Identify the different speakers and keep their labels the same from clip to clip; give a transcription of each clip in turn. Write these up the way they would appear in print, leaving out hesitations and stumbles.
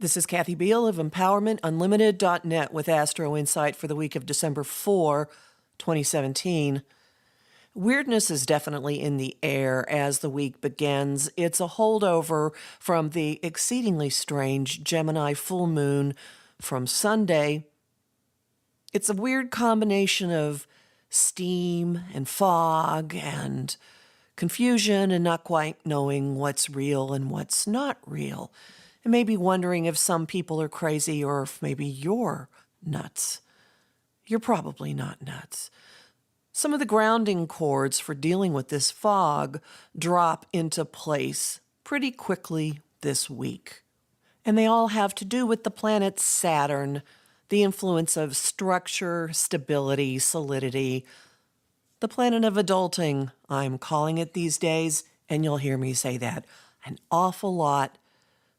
Speaker 1: This is Kathy Biehl of EmpowermentUnlimited.net with Astro-Insight for the week of December 4, 2017. Weirdness is definitely in the air as the week begins. It's a holdover from the exceedingly strange Gemini full moon from Sunday. It's a weird combination of steam and fog and confusion and not quite knowing what's real and what's not real. And maybe wondering if some people are crazy or if maybe you're nuts. You're probably not nuts. Some of the grounding cords for dealing with this fog drop into place pretty quickly this week. And they all have to do with the planet Saturn, the influence of structure, stability, solidity, the planet of adulting, I'm calling it these days, and you'll hear me say that an awful lot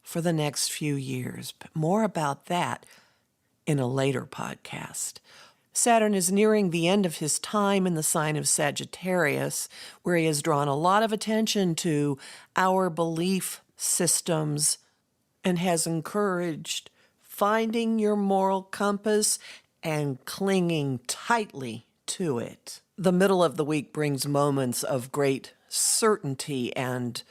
Speaker 1: for the next few years, but more about that in a later podcast. Saturn is nearing the end of his time in the sign of Sagittarius, where he has drawn a lot of attention to our belief systems and has encouraged finding your moral compass and clinging tightly to it. The middle of the week brings moments of great certainty and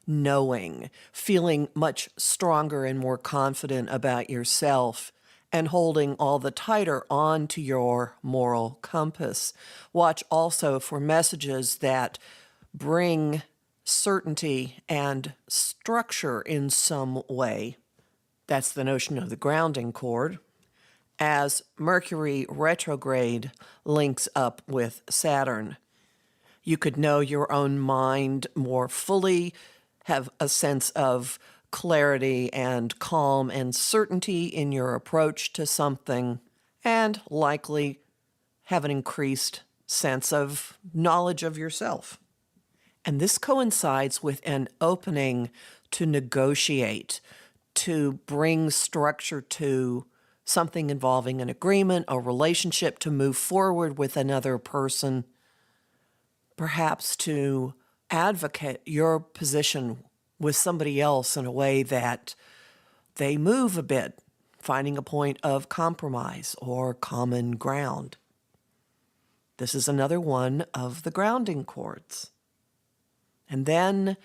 Speaker 1: knowing, feeling much stronger and more confident about yourself, and holding all the tighter on to your moral compass. Watch also for messages that bring certainty and structure in some way. That's the notion of the grounding cord. As Mercury retrograde links up with Saturn, you could know your own mind more fully, have a sense of clarity and calm and certainty in your approach to something, and likely have an increased sense of knowledge of yourself. And this coincides with an opening to negotiate, to bring structure to something involving an agreement, a relationship, to move forward with another person, perhaps to advocate your position with somebody else in a way that they move a bit, finding a point of compromise or common ground. This is another one of the grounding cords. And then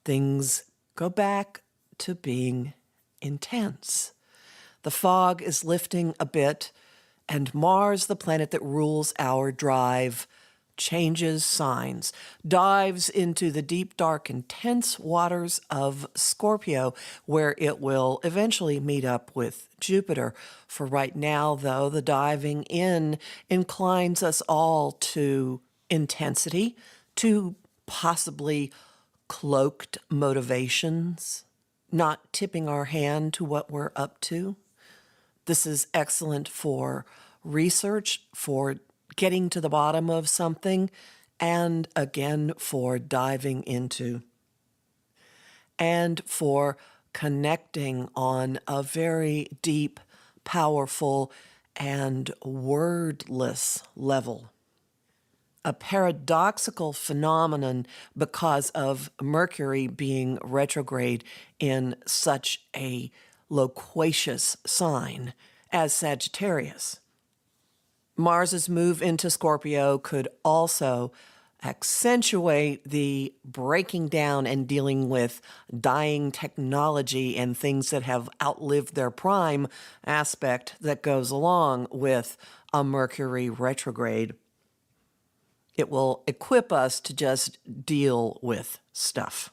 Speaker 1: things go back to being intense. The fog is lifting a bit, and Mars, the planet that rules our drive, changes signs, dives into the deep, dark, intense waters of Scorpio, where it will eventually meet up with Jupiter. For right now, though, the diving in inclines us all to intensity, to possibly cloaked motivations, not tipping our hand to what we're up to. This is excellent for research, for getting to the bottom of something, and again for diving into, and for connecting on a very deep, powerful, and wordless level. A paradoxical phenomenon because of Mercury being retrograde in such a loquacious sign as Sagittarius. Mars's move into Scorpio could also accentuate the breaking down and dealing with dying technology and things that have outlived their prime aspect that goes along with a Mercury retrograde. It will equip us to just deal with stuff.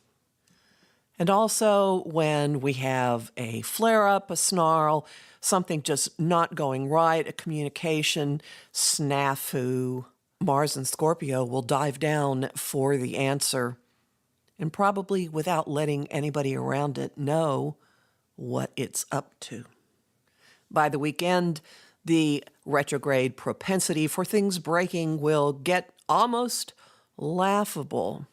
Speaker 1: And also when we have a flare-up, a snarl, something just not going right, a communication snafu, Mars and Scorpio will dive down for the answer, and probably without letting anybody around it know what it's up to. By the weekend, the retrograde propensity for things breaking will get almost laughable,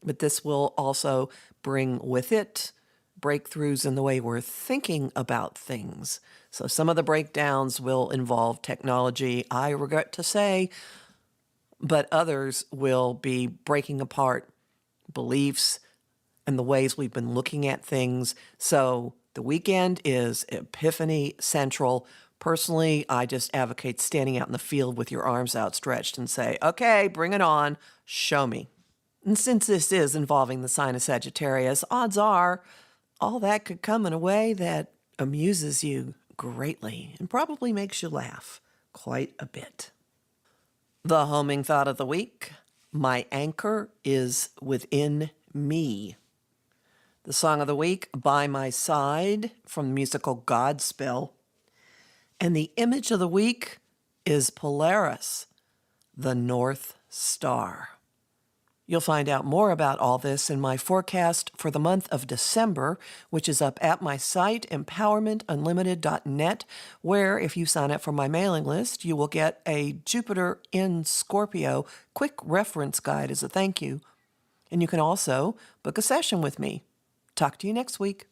Speaker 1: but this will also bring with it breakthroughs in the way we're thinking about things. So some of the breakdowns will involve technology, I regret to say, but others will be breaking apart beliefs and the ways we've been looking at things. So The weekend is Epiphany Central. Personally, I just advocate standing out in the field with your arms outstretched and say, okay, bring it on, show me. And since this is involving the sign of Sagittarius, odds are all that could come in a way that amuses you greatly and probably makes you laugh quite a bit. The homing thought of the week: my anchor is within me. The song of the week, By My Side, from the musical Godspell. And the image of the week is Polaris, the North Star. You'll find out more about all this in my forecast for the month of December, which is up at my site, empowermentunlimited.net, where if you sign up for my mailing list, you will get a Jupiter in Scorpio quick reference guide as a thank you. And you can also book a session with me. Talk to you next week.